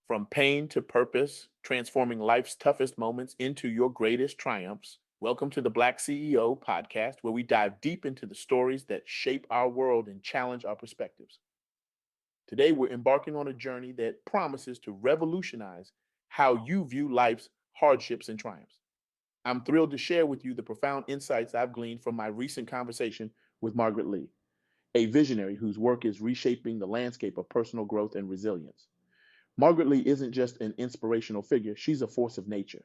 From pain to purpose, transforming life's toughest moments into your greatest triumphs. Welcome to the Black CEO Podcast, where we dive deep into the stories that shape our world and challenge our perspectives. Today, we're embarking on a journey that promises to revolutionize how you view life's hardships and triumphs. I'm thrilled to share with you the profound insights I've gleaned from my recent conversation with Margaret Lee, a visionary whose work is reshaping the landscape of personal growth and resilience. Margaret Lee isn't just an inspirational figure, she's a force of nature.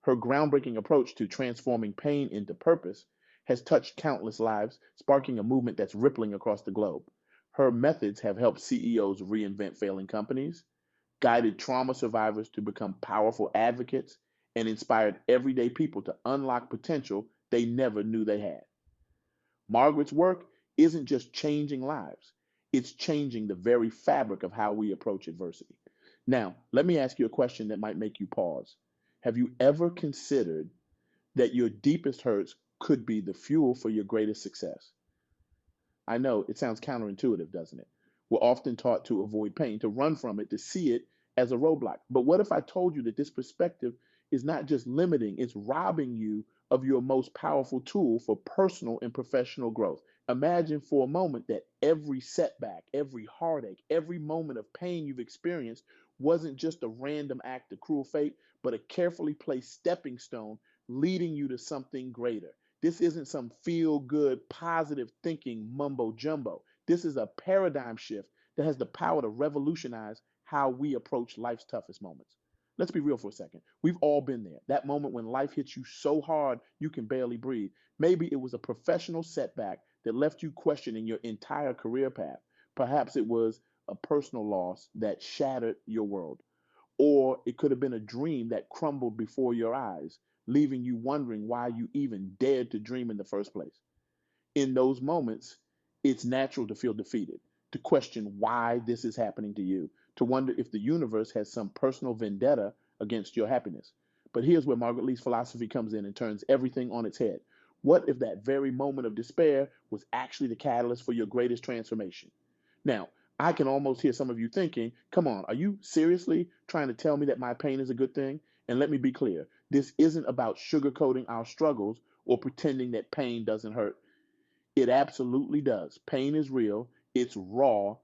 Her groundbreaking approach to transforming pain into purpose has touched countless lives, sparking a movement that's rippling across the globe. Her methods have helped CEOs reinvent failing companies, guided trauma survivors to become powerful advocates, and inspired everyday people to unlock potential they never knew they had. Margaret's work isn't just changing lives, it's changing the very fabric of how we approach adversity. Now, let me ask you a question that might make you pause. Have you ever considered that your deepest hurts could be the fuel for your greatest success? I know it sounds counterintuitive, doesn't it? We're often taught to avoid pain, to run from it, to see it as a roadblock. But what if I told you that this perspective is not just limiting, it's robbing you of your most powerful tool for personal and professional growth? Imagine for a moment that every setback, every heartache, every moment of pain you've experienced wasn't just a random act of cruel fate, but a carefully placed stepping stone leading you to something greater. This isn't some feel good, positive thinking mumbo jumbo. This is a paradigm shift that has the power to revolutionize how we approach life's toughest moments. Let's be real for a second. We've all been there. That moment when life hits you so hard you can barely breathe. Maybe it was a professional setback that left you questioning your entire career path. Perhaps it was a personal loss that shattered your world. Or it could have been a dream that crumbled before your eyes, leaving you wondering why you even dared to dream in the first place. In those moments, it's natural to feel defeated, to question why this is happening to you, to wonder if the universe has some personal vendetta against your happiness. But here's where Margaret Lee's philosophy comes in and turns everything on its head. What if that very moment of despair was actually the catalyst for your greatest transformation? Now, I can almost hear some of you thinking, come on, are you seriously trying to tell me that my pain is a good thing? And let me be clear, this isn't about sugarcoating our struggles or pretending that pain doesn't hurt. It absolutely does. Pain is real, it's raw,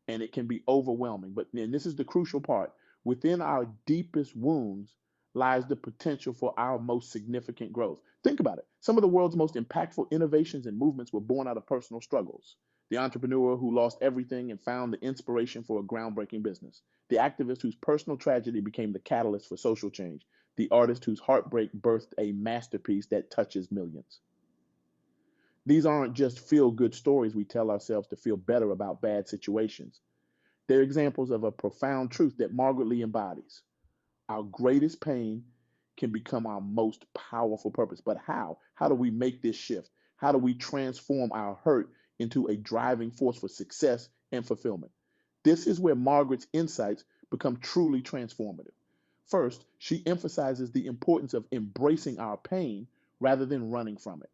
and it can be overwhelming. But then this is the crucial part. Within our deepest wounds lies the potential for our most significant growth. Think about it. Some of the world's most impactful innovations and movements were born out of personal struggles. The entrepreneur who lost everything and found the inspiration for a groundbreaking business. The activist whose personal tragedy became the catalyst for social change. The artist whose heartbreak birthed a masterpiece that touches millions. These aren't just feel-good stories we tell ourselves to feel better about bad situations. They're examples of a profound truth that Margaret Lee embodies. Our greatest pain can become our most powerful purpose. But how? How do we make this shift? How do we transform our hurt into a driving force for success and fulfillment? This is where Margaret's insights become truly transformative. First, she emphasizes the importance of embracing our pain rather than running from it.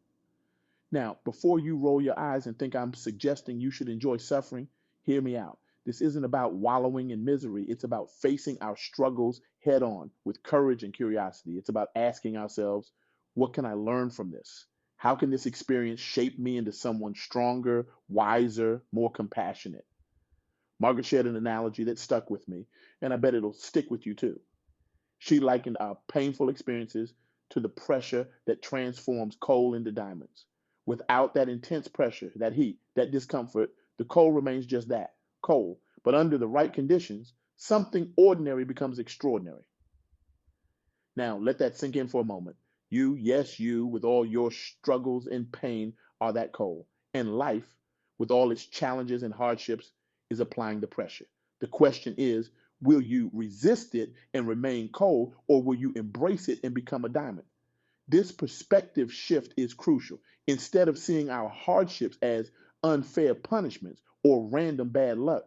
Now, before you roll your eyes and think I'm suggesting you should enjoy suffering, hear me out. This isn't about wallowing in misery. It's about facing our struggles head on with courage and curiosity. It's about asking ourselves, what can I learn from this? How can this experience shape me into someone stronger, wiser, more compassionate? Margaret shared an analogy that stuck with me, and I bet it'll stick with you too. She likened our painful experiences to the pressure that transforms coal into diamonds. Without that intense pressure, that heat, that discomfort, the coal remains just that, coal. But under the right conditions, something ordinary becomes extraordinary. Now, let that sink in for a moment. You, yes, you, with all your struggles and pain, are that coal. And life, with all its challenges and hardships, is applying the pressure. The question is, will you resist it and remain coal, or will you embrace it and become a diamond? This perspective shift is crucial. Instead of seeing our hardships as unfair punishments or random bad luck,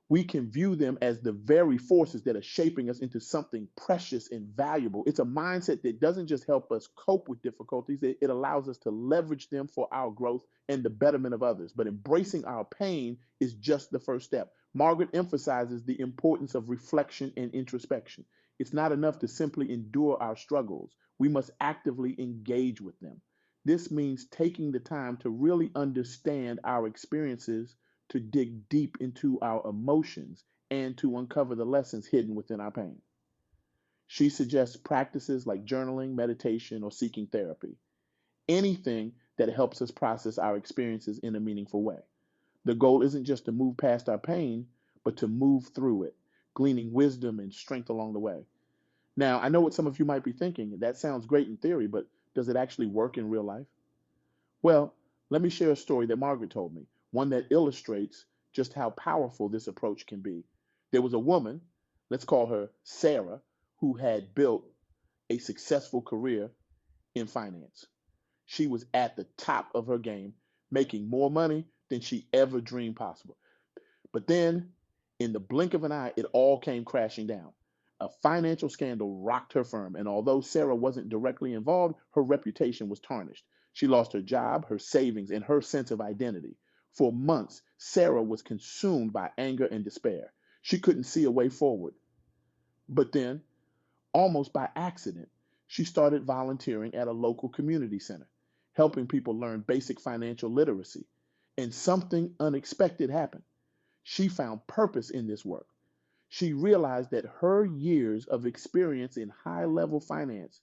we can view them as the very forces that are shaping us into something precious and valuable. It's a mindset that doesn't just help us cope with difficulties, it allows us to leverage them for our growth and the betterment of others. But embracing our pain is just the first step. Margaret emphasizes the importance of reflection and introspection. It's not enough to simply endure our struggles. We must actively engage with them. This means taking the time to really understand our experiences, to dig deep into our emotions, and to uncover the lessons hidden within our pain. She suggests practices like journaling, meditation, or seeking therapy. Anything that helps us process our experiences in a meaningful way. The goal isn't just to move past our pain, but to move through it, gleaning wisdom and strength along the way. Now, I know what some of you might be thinking. That sounds great in theory, but does it actually work in real life? Well, let me share a story that Margaret told me, one that illustrates just how powerful this approach can be. There was a woman, let's call her Sarah, who had built a successful career in finance. She was at the top of her game, making more money than she ever dreamed possible. But then, in the blink of an eye, it all came crashing down. A financial scandal rocked her firm, and although Sarah wasn't directly involved, her reputation was tarnished. She lost her job, her savings, and her sense of identity. For months, Sarah was consumed by anger and despair. She couldn't see a way forward. But then, almost by accident, she started volunteering at a local community center, helping people learn basic financial literacy. And something unexpected happened. She found purpose in this work. She realized that her years of experience in high level finance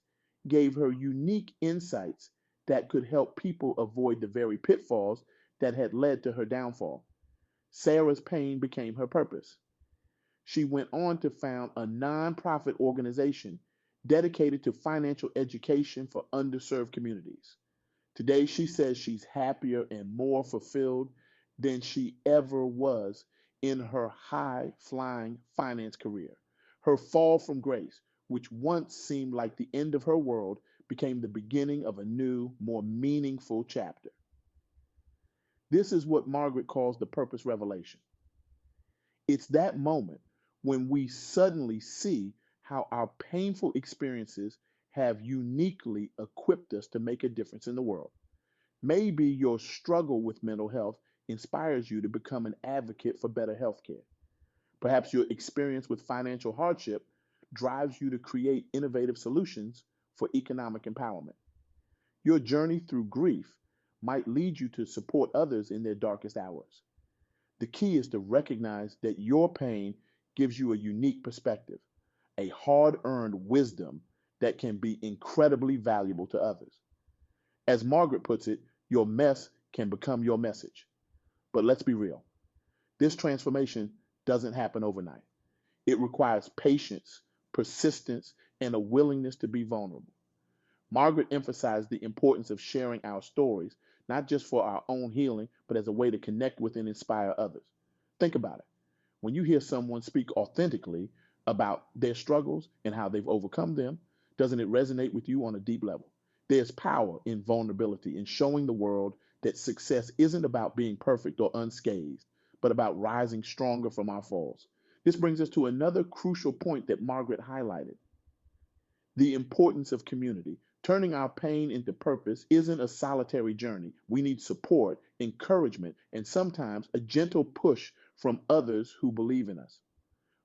gave her unique insights that could help people avoid the very pitfalls that had led to her downfall. Sarah's pain became her purpose. She went on to found a nonprofit organization dedicated to financial education for underserved communities. Today, she says she's happier and more fulfilled than she ever was in her high flying finance career. Her fall from grace, which once seemed like the end of her world, became the beginning of a new, more meaningful chapter. This is what Margaret calls the purpose revelation. It's that moment when we suddenly see how our painful experiences have uniquely equipped us to make a difference in the world. Maybe your struggle with mental health inspires you to become an advocate for better health care. Perhaps your experience with financial hardship drives you to create innovative solutions for economic empowerment. Your journey through grief might lead you to support others in their darkest hours. The key is to recognize that your pain gives you a unique perspective, a hard earned wisdom that can be incredibly valuable to others. As Margaret puts it, your mess can become your message. But let's be real. This transformation doesn't happen overnight. It requires patience, persistence, and a willingness to be vulnerable. Margaret emphasized the importance of sharing our stories, not just for our own healing, but as a way to connect with and inspire others. Think about it. When you hear someone speak authentically about their struggles and how they've overcome them, doesn't it resonate with you on a deep level? There's power in vulnerability, in showing the world that success isn't about being perfect or unscathed, but about rising stronger from our falls. This brings us to another crucial point that Margaret highlighted: the importance of community. Turning our pain into purpose isn't a solitary journey. We need support, encouragement, and sometimes a gentle push from others who believe in us.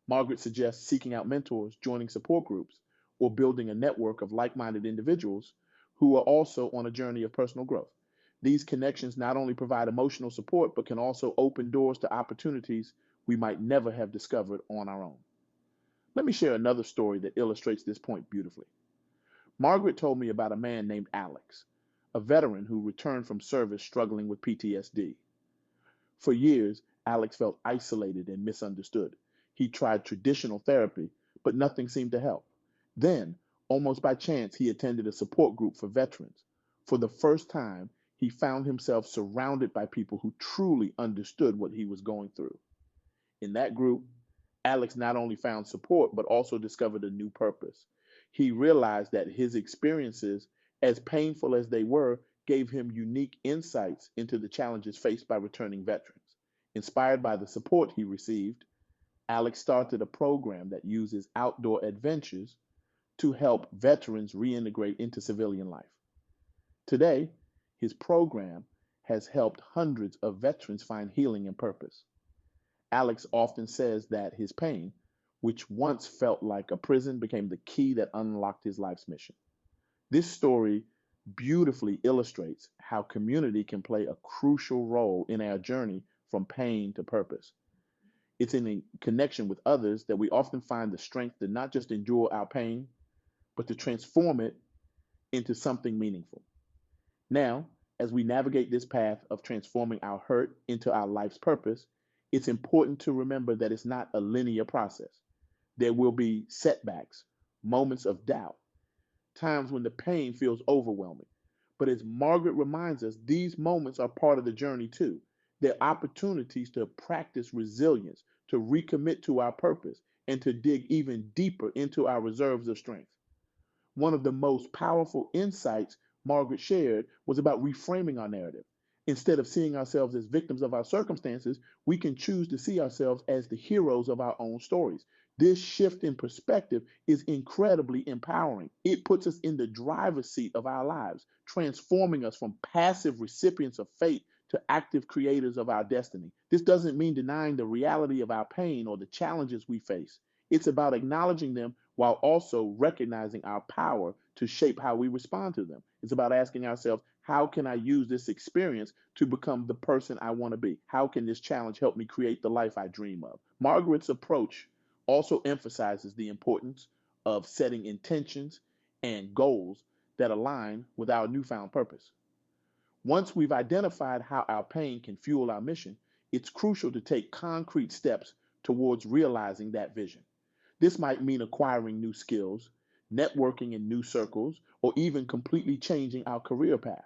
Margaret suggests seeking out mentors, joining support groups, or building a network of like minded individuals who are also on a journey of personal growth. These connections not only provide emotional support, but can also open doors to opportunities we might never have discovered on our own. Let me share another story that illustrates this point beautifully. Margaret told me about a man named Alex, a veteran who returned from service struggling with PTSD. For years, Alex felt isolated and misunderstood. He tried traditional therapy, but nothing seemed to help. Then, almost by chance, he attended a support group for veterans. For the first time, he found himself surrounded by people who truly understood what he was going through. In that group, Alex not only found support, but also discovered a new purpose. He realized that his experiences, as painful as they were, gave him unique insights into the challenges faced by returning veterans. Inspired by the support he received, Alex started a program that uses outdoor adventures to help veterans reintegrate into civilian life. Today, his program has helped hundreds of veterans find healing and purpose. Alex often says that his pain, which once felt like a prison, became the key that unlocked his life's mission. This story beautifully illustrates how community can play a crucial role in our journey from pain to purpose. It's in a connection with others that we often find the strength to not just endure our pain, but to transform it into something meaningful. Now, as we navigate this path of transforming our hurt into our life's purpose, it's important to remember that it's not a linear process. There will be setbacks, moments of doubt, times when the pain feels overwhelming. But as Margaret reminds us, these moments are part of the journey too. They're opportunities to practice resilience, to recommit to our purpose, and to dig even deeper into our reserves of strength. One of the most powerful insights Margaret shared was about reframing our narrative. Instead of seeing ourselves as victims of our circumstances, we can choose to see ourselves as the heroes of our own stories. This shift in perspective is incredibly empowering. It puts us in the driver's seat of our lives, transforming us from passive recipients of fate to active creators of our destiny. This doesn't mean denying the reality of our pain or the challenges we face. It's about acknowledging them while also recognizing our power to shape how we respond to them. It's about asking ourselves, how can I use this experience to become the person I want to be? How can this challenge help me create the life I dream of? Margaret's approach also emphasizes the importance of setting intentions and goals that align with our newfound purpose. Once we've identified how our pain can fuel our mission, it's crucial to take concrete steps towards realizing that vision. This might mean acquiring new skills, networking in new circles, or even completely changing our career path.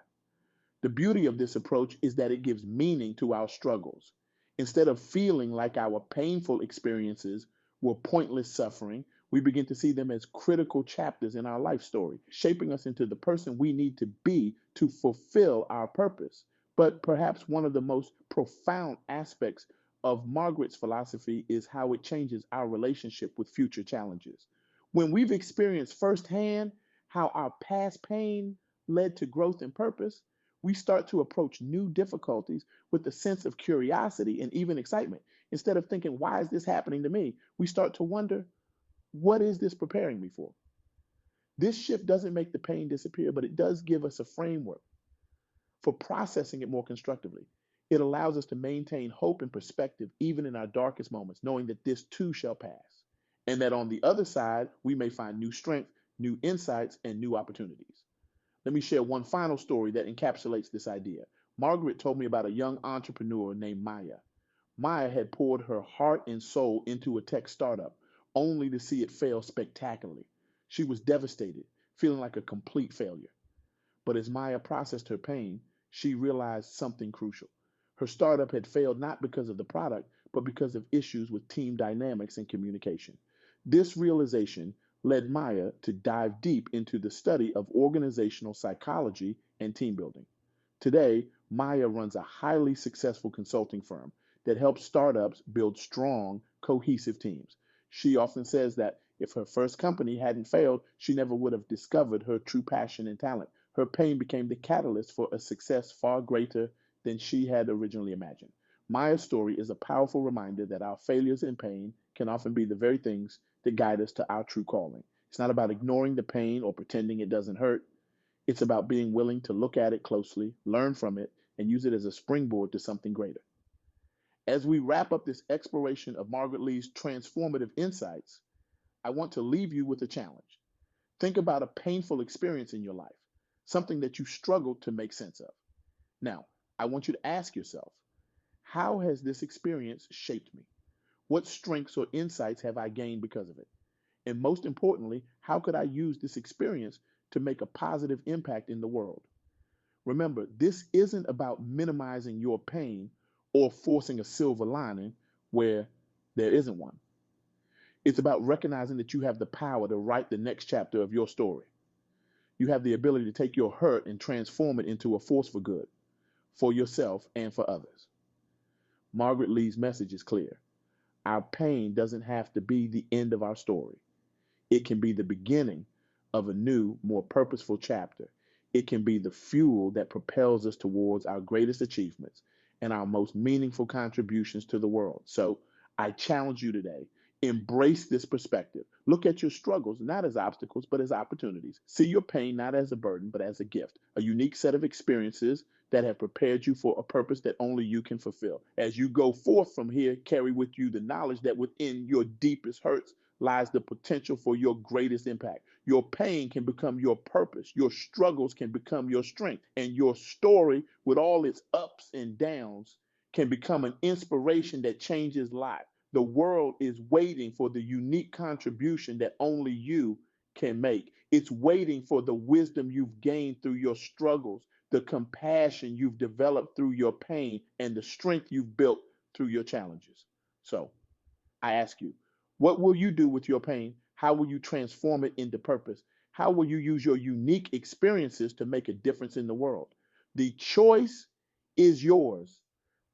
The beauty of this approach is that it gives meaning to our struggles. Instead of feeling like our painful experiences were pointless suffering, we begin to see them as critical chapters in our life story, shaping us into the person we need to be to fulfill our purpose. But perhaps one of the most profound aspects of Margaret's philosophy is how it changes our relationship with future challenges. When we've experienced firsthand how our past pain led to growth and purpose, we start to approach new difficulties with a sense of curiosity and even excitement. Instead of thinking, why is this happening to me? We start to wonder, what is this preparing me for? This shift doesn't make the pain disappear, but it does give us a framework for processing it more constructively. It allows us to maintain hope and perspective even in our darkest moments, knowing that this too shall pass, and that on the other side, we may find new strength, new insights, and new opportunities. Let me share one final story that encapsulates this idea. Margaret told me about a young entrepreneur named Maya. Maya had poured her heart and soul into a tech startup, only to see it fail spectacularly. She was devastated, feeling like a complete failure. But as Maya processed her pain, she realized something crucial. Her startup had failed not because of the product, but because of issues with team dynamics and communication. This realization led Maya to dive deep into the study of organizational psychology and team building. Today, Maya runs a highly successful consulting firm that helps startups build strong, cohesive teams. She often says that if her first company hadn't failed, she never would have discovered her true passion and talent. Her pain became the catalyst for a success far greater than she had originally imagined. Maya's story is a powerful reminder that our failures and pain can often be the very things that guide us to our true calling. It's not about ignoring the pain or pretending it doesn't hurt. It's about being willing to look at it closely, learn from it, and use it as a springboard to something greater. As we wrap up this exploration of Margaret Lee's transformative insights, I want to leave you with a challenge. Think about a painful experience in your life, something that you struggled to make sense of. Now, I want you to ask yourself, how has this experience shaped me? What strengths or insights have I gained because of it? And most importantly, how could I use this experience to make a positive impact in the world? Remember, this isn't about minimizing your pain or forcing a silver lining where there isn't one. It's about recognizing that you have the power to write the next chapter of your story. You have the ability to take your hurt and transform it into a force for good, for yourself and for others. Margaret Lee's message is clear. Our pain doesn't have to be the end of our story. It can be the beginning of a new, more purposeful chapter. It can be the fuel that propels us towards our greatest achievements and our most meaningful contributions to the world. So I challenge you today. Embrace this perspective. Look at your struggles not as obstacles, but as opportunities. See your pain not as a burden, but as a gift, a unique set of experiences that have prepared you for a purpose that only you can fulfill. As you go forth from here, carry with you the knowledge that within your deepest hurts lies the potential for your greatest impact. Your pain can become your purpose. Your struggles can become your strength. And your story, with all its ups and downs, can become an inspiration that changes lives. The world is waiting for the unique contribution that only you can make. It's waiting for the wisdom you've gained through your struggles, the compassion you've developed through your pain, and the strength you've built through your challenges. So I ask you, what will you do with your pain? How will you transform it into purpose? How will you use your unique experiences to make a difference in the world? The choice is yours.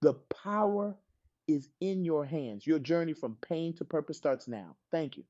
The power is in your hands. Your journey from pain to purpose starts now. Thank you.